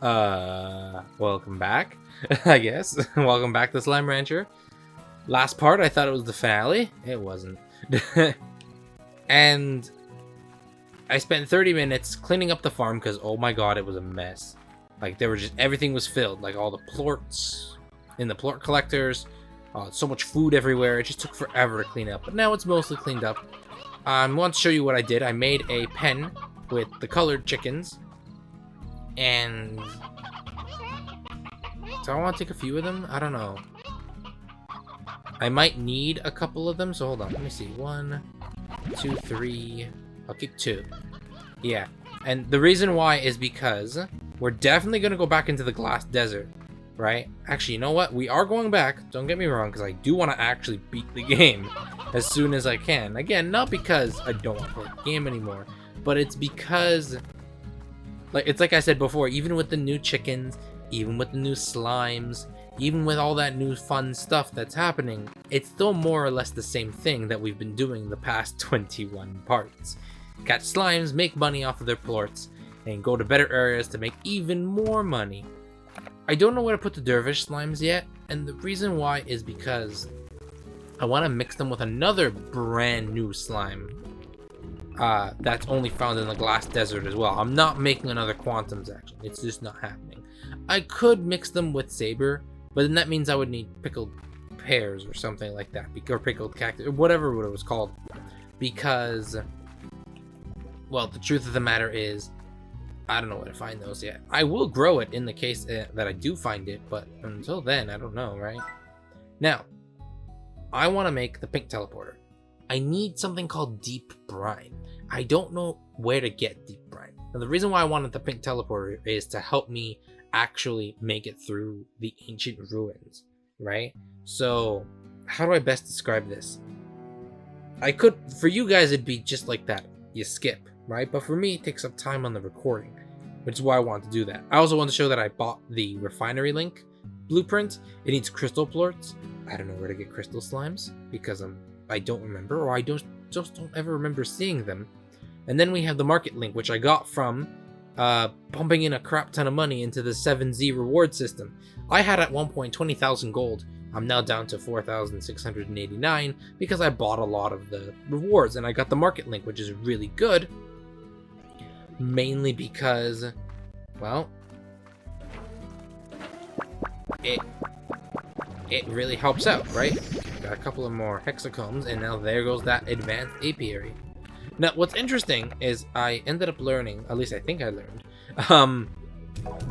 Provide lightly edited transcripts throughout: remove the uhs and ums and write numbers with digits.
Welcome back, I guess. Welcome back to Slime Rancher. Last part, I thought it was the finale. It wasn't. And I spent 30 minutes cleaning up the farm because, oh my god, it was a mess. Like, there were just, everything was filled. Like, all the plorts in the plort collectors. So much food everywhere. It just took forever to clean up. But now it's mostly cleaned up. I want to show you what I did. I made a pen with the colored chickens. And do I want to take a few of them? I don't know. I might need a couple of them, so hold on. Let me see. 1, 2, 3. I'll keep 2. Yeah. And the reason why is because we're definitely going to go back into the glass desert, right? Actually, you know what? We are going back. Don't get me wrong, because I do want to actually beat the game as soon as I can. Again, not because I don't want to play the game anymore, but it's because, it's like I said before, even with the new chickens, even with the new slimes, even with all that new fun stuff that's happening, it's still more or less the same thing that we've been doing the past 21 parts. Catch slimes, make money off of their plorts, and go to better areas to make even more money. I don't know where to put the dervish slimes yet, and the reason why is because I want to mix them with another brand new slime that's only found in the glass desert as well. I'm not making another quantums action. It's just not happening. I could mix them with saber, but then that means I would need pickled pears or something like that, or pickled cactus, or whatever it was called, because, well, the truth of the matter is, I don't know where to find those yet. I will grow it in the case that I do find it, but until then, I don't know, right? Now, I want to make the pink teleporter. I need something called deep brine. I don't know where to get deep brine. Now, the reason why I wanted the pink teleporter is to help me actually make it through the ancient ruins, right? So, how do I best describe this? I could, for you guys, it'd be just like that. You skip, right? But for me, it takes up time on the recording, which is why I want to do that. I also want to show that I bought the refinery link blueprint. It needs crystal plorts. I don't know where to get crystal slimes because I don't remember, or I just don't ever remember seeing them. And then we have the market link, which I got from pumping in a crap ton of money into the 7Z reward system. I had at one point 20,000 gold. I'm now down to 4,689 because I bought a lot of the rewards, and I got the market link, which is really good. Mainly because, well, it really helps out, right? Got a couple of more hexacombs, and now there goes that advanced apiary. Now, what's interesting is I ended up learning, at least I think I learned,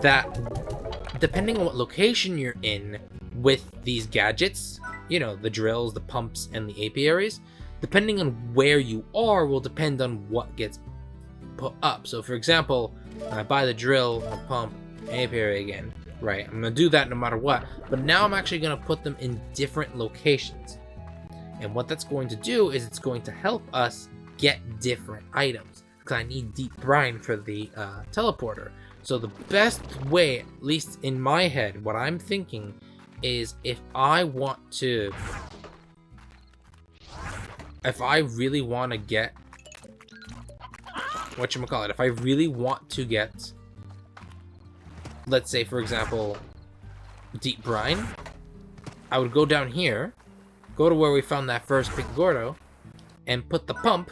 that depending on what location you're in with these gadgets, you know, the drills, the pumps, and the apiaries, depending on where you are will depend on what gets put up. So, for example, I buy the drill, the pump, apiary again, right? I'm going to do that no matter what, but now I'm actually going to put them in different locations. And what that's going to do is it's going to help us get different items, because I need deep brine for the teleporter. So the best way, at least in my head, what I'm thinking is if I really want to get if I really want to get, let's say for example, deep brine, I would go down here, go to where we found that first Pink Gordo, and put the pump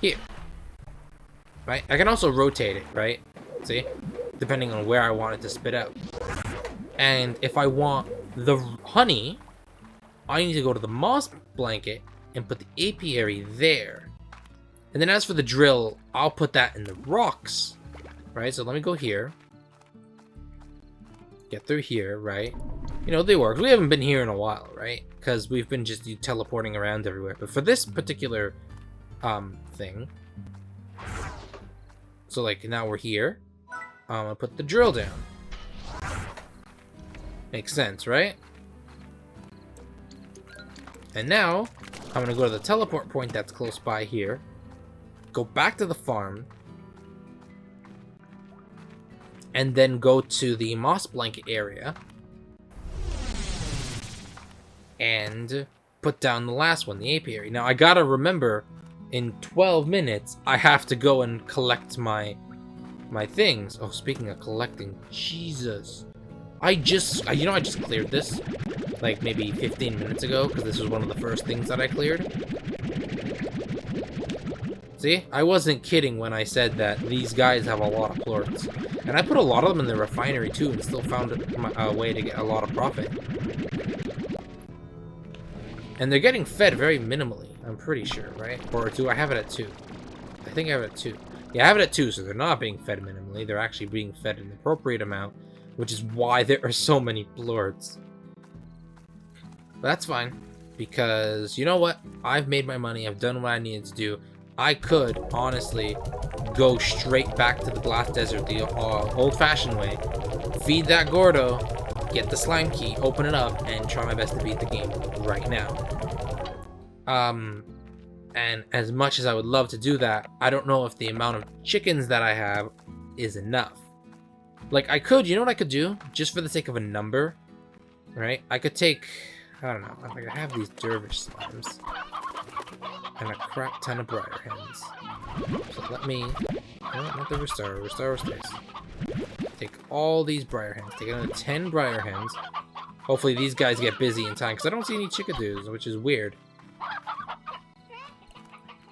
here, right? I can also rotate it, right? See? Depending on where I want it to spit out. And if I want the honey, I need to go to the moss blanket and put the apiary there. And then as for the drill, I'll put that in the rocks, right? So let me go here. Get through here, right? You know, they work. We haven't been here in a while, right? Because we've been just teleporting around everywhere. But for this particular thing, so like now we're here, I'm gonna put the drill down. Makes sense, right? And now I'm gonna go to the teleport point that's close by here, go back to the farm, and then go to the moss blanket area and put down the last one, the apiary. Now I gotta remember, in 12 minutes I have to go and collect my my things. Oh, speaking of collecting, Jesus. I just cleared this, like, maybe 15 minutes ago, because this was one of the first things that I cleared. See? I wasn't kidding when I said that these guys have a lot of plorts. And I put a lot of them in the refinery, too, and still found a way to get a lot of profit. And they're getting fed very minimally, I'm pretty sure, right? Or do I have it at 2? I think I have it at 2. Yeah, I have it at 2, so they're not being fed minimally. They're actually being fed an appropriate amount, which is why there are so many plorts. But that's fine, because you know what? I've made my money. I've done what I needed to do. I could, honestly, go straight back to the glass desert the old-fashioned way, feed that Gordo, get the slime key, open it up, and try my best to beat the game right now. And as much as I would love to do that, I don't know if the amount of chickens that I have is enough. Like, I could, you know what I could do? Just for the sake of a number, right? I could take, I don't know, like I have these dervish slimes. And a crap ton of briar hens. So let me, no, not the restore stays. Take all these briar hens, take another 10 briar hens. Hopefully these guys get busy in time, because I don't see any chickadoos, which is weird.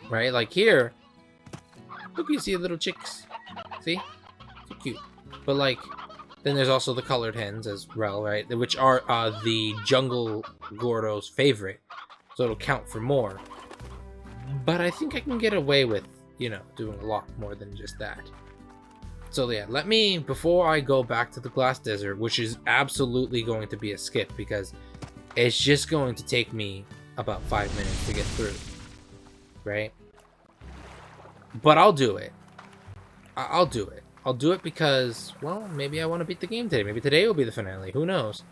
Right, like here, look, you see little chicks. See? So cute. But like, then there's also the colored hens as well, right? Which are the jungle Gordo's favorite. So it'll count for more. But I think I can get away with, you know, doing a lot more than just that. So yeah, let me, before I go back to the glass desert, which is absolutely going to be a skip because it's just going to take me about 5 minutes to get through, right? But I'll do it. I'll do it. I'll do it because, well, maybe I want to beat the game today. Maybe today will be the finale. Who knows?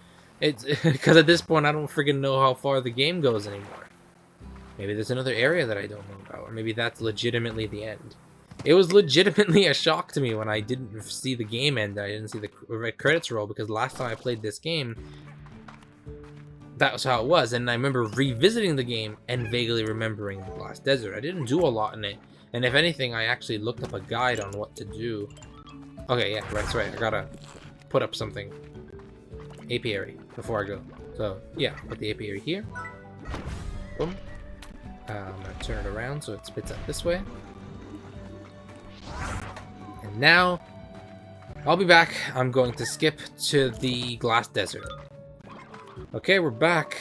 It's because at this point I don't freaking know how far the game goes anymore. Maybe there's another area that I don't know about, or maybe that's legitimately the end. It was legitimately a shock to me when I didn't see the game end. I didn't see the red credits roll, because last time I played this game, that was how it was. And I remember revisiting the game and vaguely remembering the glass desert. I didn't do a lot in it, and if anything, I actually looked up a guide on what to do. Okay, yeah, that's right. I gotta put up something. Apiary before I go. So yeah, put the apiary here. Boom. I'm gonna turn it around so it spits up this way. And now, I'll be back. I'm going to skip to the glass desert. Okay, we're back.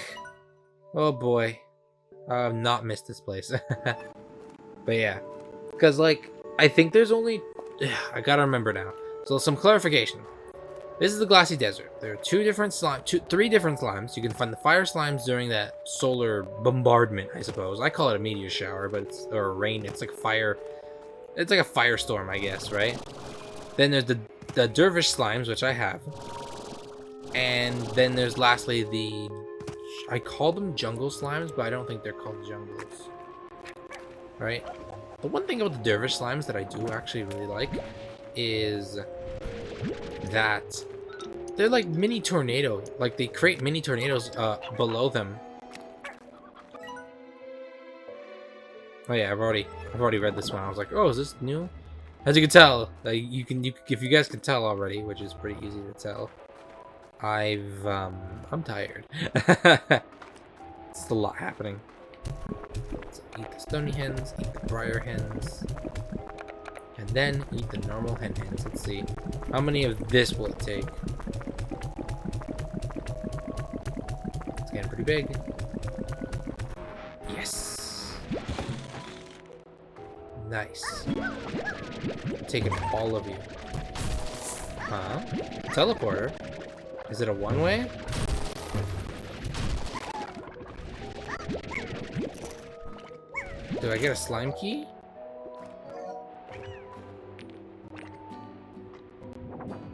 Oh boy. I've not missed this place. But yeah. Because, like, I think there's only... I gotta remember now. So, some clarification. This is the glassy desert. There are three different slimes. You can find the fire slimes during that solar bombardment, I suppose. I call it a meteor shower, but it's or a rain. It's like fire. It's like a firestorm, I guess, right? Then there's the dervish slimes, which I have, and then there's lastly the I call them jungle slimes, but I don't think they're called jungles. Right? The one thing about the dervish slimes that I do actually really like is that they're like mini tornado. Like they create mini tornadoes below them. Oh yeah, I've already read this one. I was like, oh, is this new? As you can tell, if you guys can tell already, which is pretty easy to tell, I'm tired. It's a lot happening. So eat the stony hens, eat the briar hens, and then eat the normal hens. Let's see, how many of this will it take? It's getting pretty big. Yes. Nice. I'm taking all of you. Huh? Teleporter? Is it a one-way? Do I get a slime key?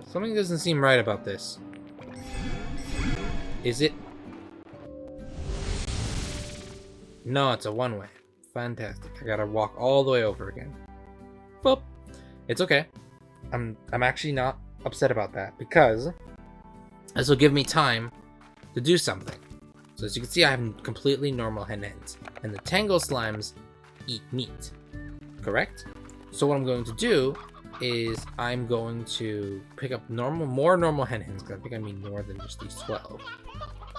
Something doesn't seem right about this. Is it? No, it's a one-way. Fantastic. I gotta walk all the way over again. Boop. It's okay. I'm actually not upset about that because this will give me time to do something. So as you can see, I have completely normal hens, and the tangle slimes eat meat. Correct? So what I'm going to do is I'm going to pick up more normal hen hens, because I think I need more than just these 12.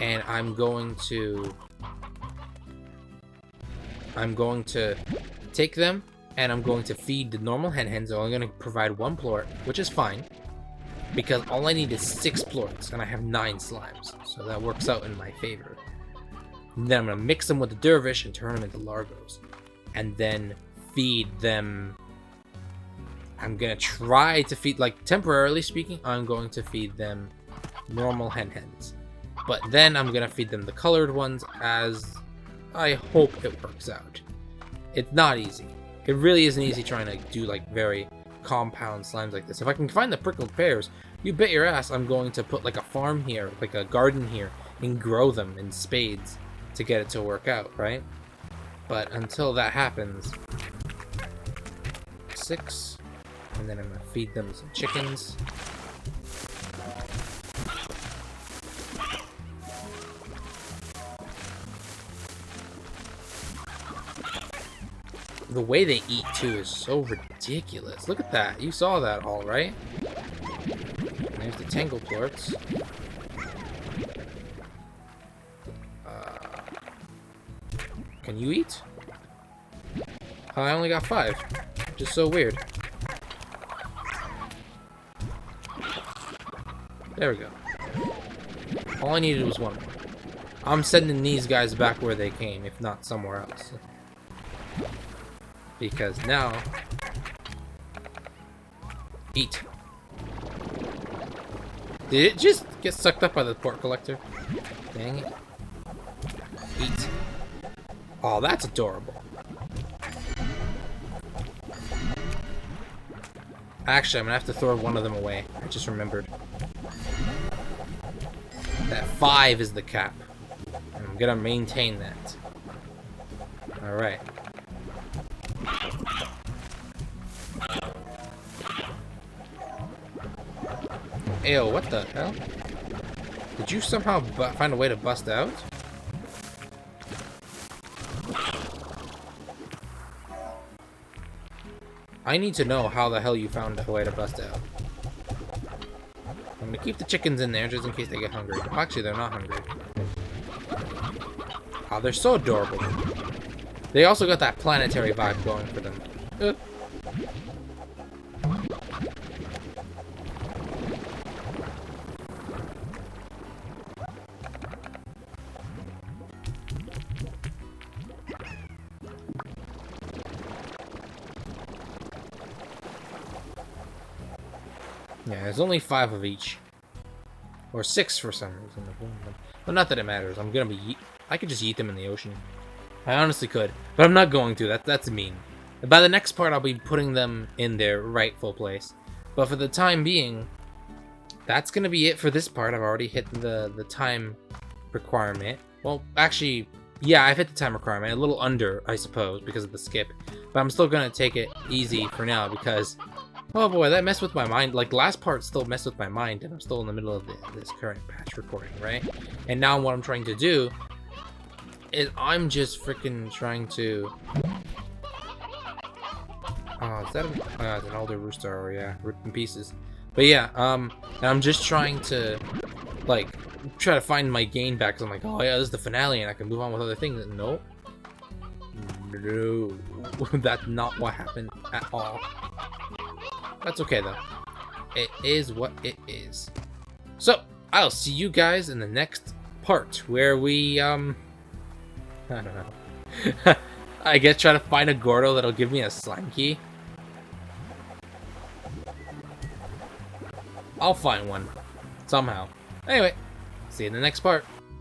And I'm going to take them and I'm going to feed the normal hen hens. I'm only going to provide 1 plort, which is fine, because all I need is 6 plorts and I have 9 slimes, so that works out in my favor. And then I'm going to mix them with the dervish and turn them into largos, and then feed them. I'm going to try to feed, like, temporarily speaking, I'm going to feed them normal hen hens, but then I'm going to feed them the colored ones, as I hope it works out. It's not easy. It really isn't easy trying to do, like, very compound slimes like this. If I can find the prickled pears, you bet your ass I'm going to put, like, a farm here, like a garden here, and grow them in spades to get it to work out, right? But until that happens, 6, and then I'm gonna feed them some chickens. The way they eat too is so ridiculous. Look at that. You saw that all, right? There's the tangle plorts. Can you eat? Oh, I only got 5. Which is so weird. There we go. All I needed was 1 more. I'm sending these guys back where they came, if not somewhere else. Because now... Eat. Did it just get sucked up by the port collector? Dang it. Eat. Oh, that's adorable. Actually, I'm gonna have to throw one of them away. I just remembered. That 5 is the cap. And I'm gonna maintain that. Alright. Ew, what the hell? Did you somehow find a way to bust out? I need to know how the hell you found a way to bust out. I'm gonna keep the chickens in there just in case they get hungry. Actually, they're not hungry. Oh, they're so adorable. They also got that planetary vibe going for them. Yeah, there's only 5 of each. Or 6 for some reason. But not that it matters. I'm gonna be... I could just eat them in the ocean. I honestly could. But I'm not going to. That's mean. By the next part, I'll be putting them in their rightful place. But for the time being, that's gonna be it for this part. I've already hit the time requirement. Well, actually, yeah, I've hit the time requirement. A little under, I suppose, because of the skip. But I'm still gonna take it easy for now because... Oh boy, that messed with my mind. Like, last part still messed with my mind, and I'm still in the middle of this current patch recording, right? And now what I'm trying to do is I'm just freaking trying to... Oh, is that it's an older rooster, or yeah, ripped in pieces. But yeah, I'm just trying to, like, try to find my gain back, because I'm like, oh yeah, this is the finale, and I can move on with other things. No. No. That's not what happened at all. That's okay, though. It is what it is. So, I'll see you guys in the next part, where we, I don't know. I guess try to find a Gordo that'll give me a slime key. I'll find one. Somehow. Anyway, see you in the next part.